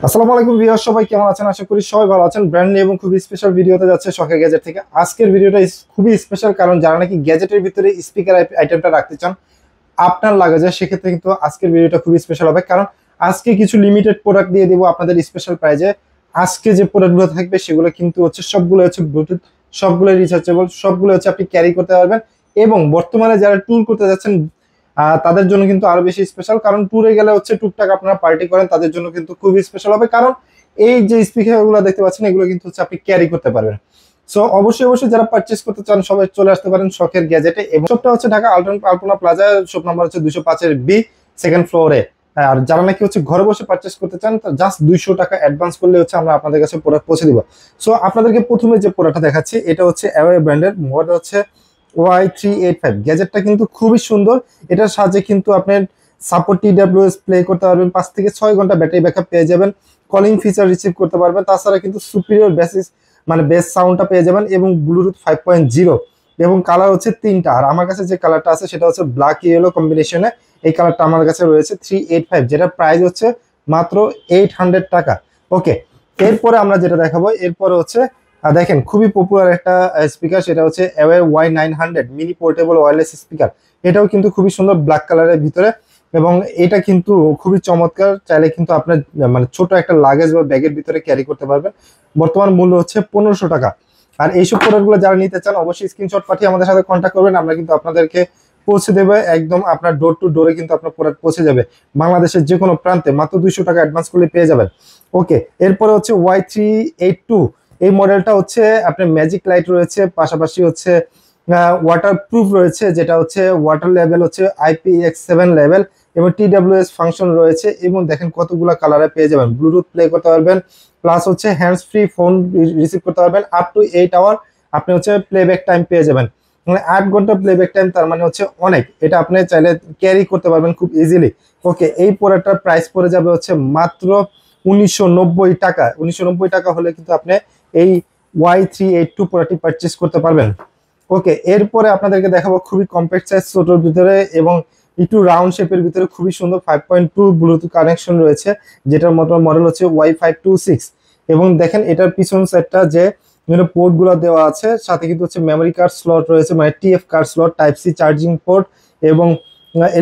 আসসালামু আলাইকুম ভিউয়ার্স, সবাই কেমন আছেন? আশা করি সবাই ভালো আছেন। ব্র্যান্ড নিউ এবং খুবই স্পেশাল ভিডিওতে যাচ্ছে শখের গ্যাজেট থেকে। আজকের ভিডিওটা খুবই স্পেশাল, কারণ যারা নাকি গ্যাজেটের ভিতরে স্পিকার আইটেমটা রাখতে চান, আপনার লাগে যায়, সেক্ষেত্রে কিন্তু আজকের ভিডিওটা খুবই স্পেশাল হবে। কারণ আজকে কিছু লিমিটেড প্রোডাক্ট দিয়ে দিব আপনাদের স্পেশাল প্রাইজে। আজকে যে প্রোডাক্টগুলো থাকবে সেগুলো কিন্তু সবগুলো হচ্ছে ব্লুটুথ, সবগুলো রিচার্জেবল, সবগুলো হচ্ছে আপনি ক্যারি করতে পারবেন। এবং বর্তমানে যারা ট্যুর করতে যাচ্ছেন তাদের জন্য কিন্তু আরো বেশি স্পেশাল, কারণ ট্যুরে গেলে টুকটাক আপনারা পার্টি করেন, তাদের জন্য কিন্তু খুবই স্পেশাল হবে। কারণ এই যে স্পিকার গুলো দেখতে পাচ্ছেন, এগুলো কিন্তু আপনি ক্যারি করতে পারবেন। সো অবশ্যই অবশ্যই যারা পারচেস করতে চান সবাই চলে আসতে পারেন শখের গ্যাজেটে। এবং শপটা হচ্ছে ঢাকা আলপনা প্লাজা, শপ নাম্বার হচ্ছে 205 বি, সেকেন্ড ফ্লোরে। আর যারা নাকি ঘরে বসে পারচেস করতে চান, জাস্ট 200 টাকা অ্যাডভান্স করলে আমরা আপনাদের কাছে প্রোডাক্ট পৌঁছে দিব। সো আপনাদেরকে প্রথমে যে প্রোডাক্টটা দেখাচ্ছি, এটা হচ্ছে অ্যাওয়ে ব্র্যান্ডের, মডেল হচ্ছে Y385। গ্যাজেটটা কিন্তু খুবই সুন্দর। এটার সাহায্যে কিন্তু আপনি সাপোর্ট TWS প্লে করতে পারবেন, 5 থেকে 6 ঘন্টা ব্যাটারি ব্যাকআপ পেয়ে যাবেন, কলিং ফিচার রিসিভ করতে পারবেন। তাছাড়া কিন্তু সুপিরিয়র বেস সাউন্ডটা পেয়ে যাবেন, এবং ব্লুটুথ 5.0। এবং কালার হচ্ছে 3টা। আর আমার কাছে যে কালারটা আছে সেটা হচ্ছে ব্ল্যাক ইয়েলো কম্বিনেশনে। এই কালারটা আমার কাছে রয়েছে 385, যেটা প্রাইস হচ্ছে মাত্র 800 টাকা। ওকে, এরপরে আমরা যেটা দেখাবো, এরপরে দেখেন খুবই পপুলার একটা স্পিকার, সেটা হচ্ছে away Y900 mini portable wireless speaker. এটাও কিন্তু খুবই সুন্দর ব্ল্যাক কালারের ভিতরে, এবং এটা কিন্তু খুবই চমৎকার। চাইলে কিন্তু আপনার মানে ছোট একটা লাগেজ বা ব্যাগের ভিতরে ক্যারি করতে পারবেন। বর্তমান মূল্য হচ্ছে 1500 টাকা। আর এইসব প্রোডাক্টগুলো যারা নিতে চান, অবশ্যই স্ক্রিনশট পাঠিয়ে আমাদের সাথে কন্ট্যাক্ট করবেন। আমরা কিন্তু আপনাদেরকে পৌঁছে দেবে একদম আপনার ডোর টু ডোরে, কিন্তু আপনার প্রোডাক্ট পৌঁছে যাবে বাংলাদেশের যে কোনো প্রান্তে। মাত্র 200 টাকা অ্যাডভান্স করলে পেয়ে যাবেন। ওকে, এরপরে হচ্ছে Y382। এই মডেলটা আপনার ম্যাজিক লাইট রয়েছে, পাশাপাশি ওয়াটার প্রুফ রয়েছে, যেটা ওয়াটার লেভেল IPX7 লেভেল, এবং TWS ফাংশন রয়েছে। এবং দেখেন কতগুলা কালারে পেয়ে যাবেন, ব্লুটুথ প্লে করতে পারবেন, plus hands free phone receive করতে পারবেন। আপ টু 8 আওয়ার আপনি প্লেব্যাক টাইম পেয়ে যাবেন, মানে 8 ঘন্টা প্লেব্যাক টাইম। তার মানে অনেক। এটা আপনি চাইলে ক্যারি করতে পারবেন খুব ইজিলি। ওকে, এই প্রোডাক্টটার প্রাইস পড়ে যাবে মাত্র 1990 টাকা। 1990 টাকা হলে কিন্তু আপনি এই Y382 প্রোডাক্টটি পারচেস করতে পারবেন। ওকে, এরপরে আপনাদেরকে দেখাবো খুবই কম্প্যাক্ট সাইজ, ছোটোর ভিতরে এবং একটু রাউন্ড শেপের ভিতরে খুবই সুন্দর 5.2 ব্লুটুথ কানেকশন রয়েছে, যেটার মডেল হচ্ছে Y526। এবং দেখেন এটার পিছন সাইডটা যে পোর্ট গুলো দেওয়া আছে, সাথে কিন্তু মেমোরি কার্ড স্লট রয়েছে, মানে TF card slot, type C charging port, এবং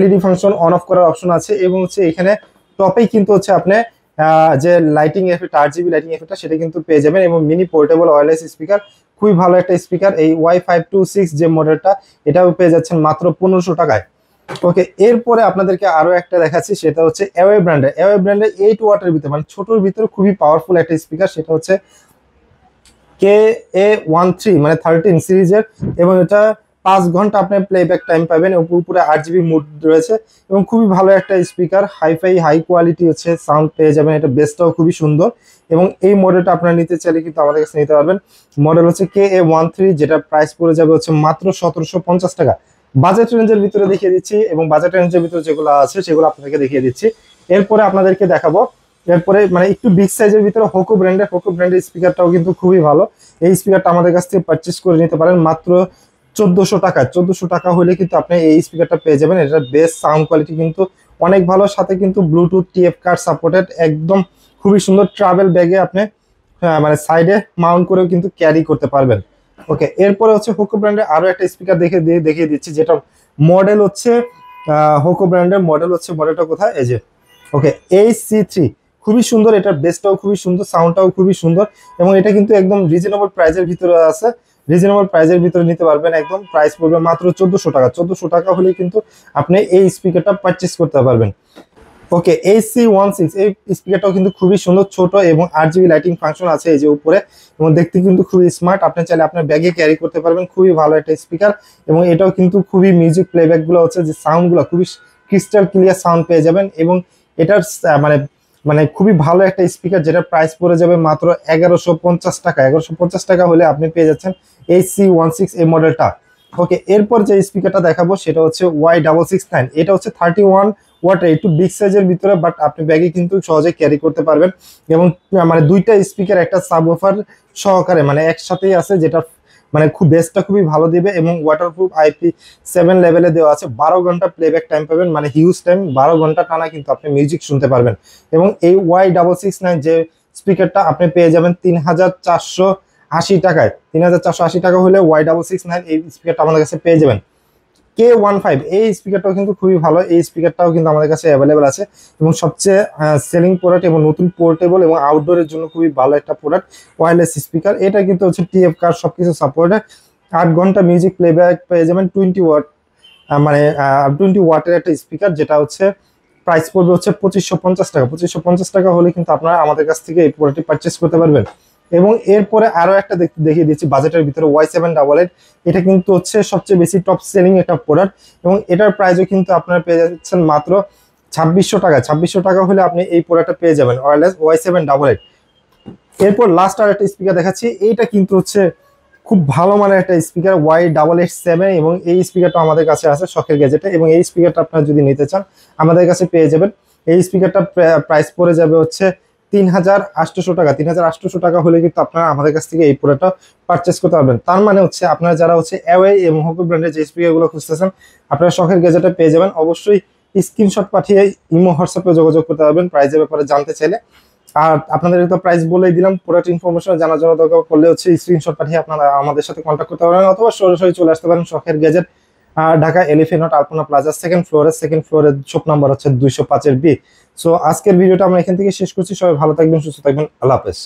LED ফাংশন অন অফ করার অপশন আছে। এবং এখানে টপেই কিন্তু আপনি যে লাইটিং এফেক্ট, RGB লাইটিং এফেক্টটা সেটা কিন্তু পেয়ে যাবেন। এবং মিনি পোর্টেবল ওয়্যারলেস স্পিকার, খুবই ভালো একটা স্পিকার। এই Y526 যে মডেলটা, এটাও পেয়ে যাচ্ছেন মাত্র 1500 টাকায়। ওকে, এরপরে আপনাদেরকে আরো একটা দেখাচ্ছি, সেটা হচ্ছে অ্যাওয়ে ব্র্যান্ডের 8 ওয়াটের ভিতরে, মানে ছোটর ভিতরে খুবই পাওয়ারফুল একটা স্পিকার, সেটা হচ্ছে KA13, মানে 13 সিরিজের। এবং এটা 5 ঘন্টা আপনি প্লেব্যাক টাইম পাবেন, এবং উপরে 8GB মুড রয়েছে, এবং খুবই ভালো একটা স্পিকার। হাই কোয়ালিটি সাউন্ড পেয়ে যাবেন। এটা বেসটাও খুবই সুন্দর। এবং এই মডেলটা আপনারা নিতে চাইলে কিন্তু আমাদের কাছে নিতে পারবেন। মডেল হচ্ছে KA13, যেটা প্রাইস পড়ে যাবে মাত্র 1750 টাকা। বাজেট রেঞ্জের ভিতরে দেখিয়ে দিচ্ছি, এবং বাজেট রেঞ্জের ভিতরে যেগুলো আছে সেগুলো আপনাদেরকে দেখিয়ে দিচ্ছি। এরপরে আপনাদেরকে দেখাবো, এরপরে মানে একটু বিগ সাইজের ভিতরে হোকো ব্র্যান্ডের স্পিকারটাও কিন্তু খুবই ভালো। এই স্পিকারটা আমাদের কাছ থেকে পারচেস করে নিতে পারেন মাত্র 1400 টাকা। 1400 টাকা হলে কিন্তু আপনি এই স্পিকারটা পেয়ে যাবেন। এটার বেস সাউন্ড কোয়ালিটি কিন্তু অনেক ভালো, সাথে কিন্তু ব্লুটুথ TF কার্ড সাপোর্টেড, একদম খুবই সুন্দর। ট্রাভেল ব্যাগে আপনি মানে সাইডে মাউন্ট করেও কিন্তু ক্যারি করতে পারবেন। ওকে, এরপরে হোকো ব্র্যান্ডের আরো একটা স্পিকার দেখিয়ে দিচ্ছি, যেটা মডেল হোকো ব্র্যান্ডের মডেলটা কোথায়, এই যে। ওকে, AC3, খুবই সুন্দর। এটার বেসটাও খুবই সুন্দর, সাউন্ডটাও খুবই সুন্দর। এবং এটা কিন্তু একদম রিজনেবল প্রাইসের ভিতরে আছে, রিজনেবল প্রাইসের ভিতরে নিতে পারবেন। একদম প্রাইস পড়বে মাত্র 1400 টাকা। 1400 টাকা হলে কিন্তু আপনি এই স্পিকারটা পারচেস করতে পারবেন। ওকে, AC16, এই স্পিকারটাও কিন্তু খুবই সুন্দর, ছোট, এবং RGB লাইটিং ফাংশন আছে এই যে উপরে, এবং দেখতে কিন্তু খুবই স্মার্ট। আপনি চাইলে আপনার ব্যাগে ক্যারি করতে পারবেন, খুবই ভালো একটা স্পিকার। এবং এটাও কিন্তু খুবই মিউজিক প্লেব্যাক গুলো যে সাউন্ডগুলো খুবই ক্রিস্টাল ক্লিয়ার সাউন্ড পেয়ে যাবেন। এবং এটার মানে মানে খুবই ভালো একটা স্পিকার, যেটা প্রাইস পড়ে যাবে মাত্র 1150 টাকা। 1150 টাকা হলে আপনি পেয়ে যাচ্ছেন AC16 এই মডেলটা। ওকে, এরপর যে স্পিকারটা দেখাবো সেটা হচ্ছে Y669। এটা 31 ওয়াটের, একটু বিগ সাইজের ভিতরে, বাট আপনি ব্যাগে কিন্তু সহজে ক্যারি করতে পারবেন। এবং মানে দুইটা স্পিকার, একটা সাবওুফার সহকারে, মানে একসাথেই আছে, যেটা মানে খুব বেসটা খুবই ভালো দিবে এবং ওয়াটারপ্রুফ IP7 লেভেলে দেওয়া আছে। 12 ঘন্টা প্লেব্যাক টাইম পাবেন, মানে হিউজ টাইম, 12 ঘন্টা টানা কিন্তু আপনি মিউজিক শুনতে পারবেন। এবং এই Y669 যে স্পিকারটা আপনি পেয়ে যাবেন 3480 টাকায়। 3480 টাকা হলে Y669 এই স্পিকারটা আমাদের কাছে পেয়ে যাবেন। K15 এই স্পিকারটাও কিন্তু খুবই ভালো, এই স্পিকারটাও কিন্তু আমাদের কাছে অ্যাভেলেবেল আছে এবং সবচেয়ে সেলিং প্রোডাক্ট এবং নতুন পোর্টেবল এবং আউটডোরের জন্য খুবই ভালো একটা প্রোডাক্ট ওয়্যারলেস স্পিকার। এটা কিন্তু হচ্ছে TF কার্ড সবকিছু সাপোর্টেড। 8 ঘন্টা মিউজিক প্লেব্যাক পেয়ে যাবেন 20 ওয়াট, মানে 20 ওয়াটের একটা স্পিকার, যেটা হচ্ছে প্রাইস পড়বে হচ্ছে 2550 টাকা। 2550 টাকা হলে কিন্তু আপনারা আমাদের কাছ থেকে এই প্রোডাক্টটি পারচেস করতে পারবেন। এবং এরপরে আরো একটা দেখিয়ে দিচ্ছি বাজেটের ভিতরে Y788। এটা কিন্তু হচ্ছে সবচেয়ে বেশি টপ সেলিং একটা প্রোডাক্ট এবং এটার প্রাইসও কিন্তু আপনারা পেয়ে যাচ্ছেন মাত্র 2600 টাকা। 2600 টাকা হলে আপনি এই প্রোডাক্টটা পেয়ে যাবেন ওয়্যারলেস Y788। এরপর লাস্ট আর একটা স্পিকার দেখাচ্ছি, এইটা কিন্তু হচ্ছে খুব ভালো মানের একটা স্পিকার Y887 এবং এই স্পিকারটা আমাদের কাছে আছে শখের গ্যাজেটে এবং এই স্পিকারটা আপনারা যদি নিতে চান আমাদের কাছে পেয়ে যাবেন। এই স্পিকারটা প্রাইস পড়ে যাবে হচ্ছে 3800 টাকা। 3800 টাকা হলে কিন্তু আপনারা আমাদের কাছ থেকে এই প্রোডাক্টটা পারচেস করতে পারবেন। তার মানে হচ্ছে আপনারা যারা হচ্ছে অ্যাওয়ে এবং হোকো ব্র্যান্ডের যে স্পিকারগুলো খুঁজতেছেন আপনারা শখের গ্যাজেটে পেয়ে যাবেন। অবশ্যই স্ক্রিনশট পাঠিয়ে ইমো হোয়াটসঅ্যাপে যোগাযোগ করতে পারবেন প্রাইসের ব্যাপারে জানতে চাইলে। আর আপনাদের তো প্রাইস বলেই দিলাম, প্রোডাক্ট ইনফরমেশন জানার জন্য দরকার পড়লে হচ্ছে স্ক্রিনশট পাঠিয়ে আপনারা আমাদের সাথে কন্ট্যাক্ট করতে পারেন অথবা সরাসরি চলে আসতে পারেন শখের গ্যাজেট, ঢাকা এলিফ্যান্ট রোড আলপনা প্লাজা সেকেন্ড ফ্লোরের শপ নাম্বার হচ্ছে 205 B। সো আজকের ভিডিওটা আমরা এখান থেকে শেষ করছি। সবাই ভালো থাকবেন, সুস্থ থাকবেন, আল্লাহ হাফেজ।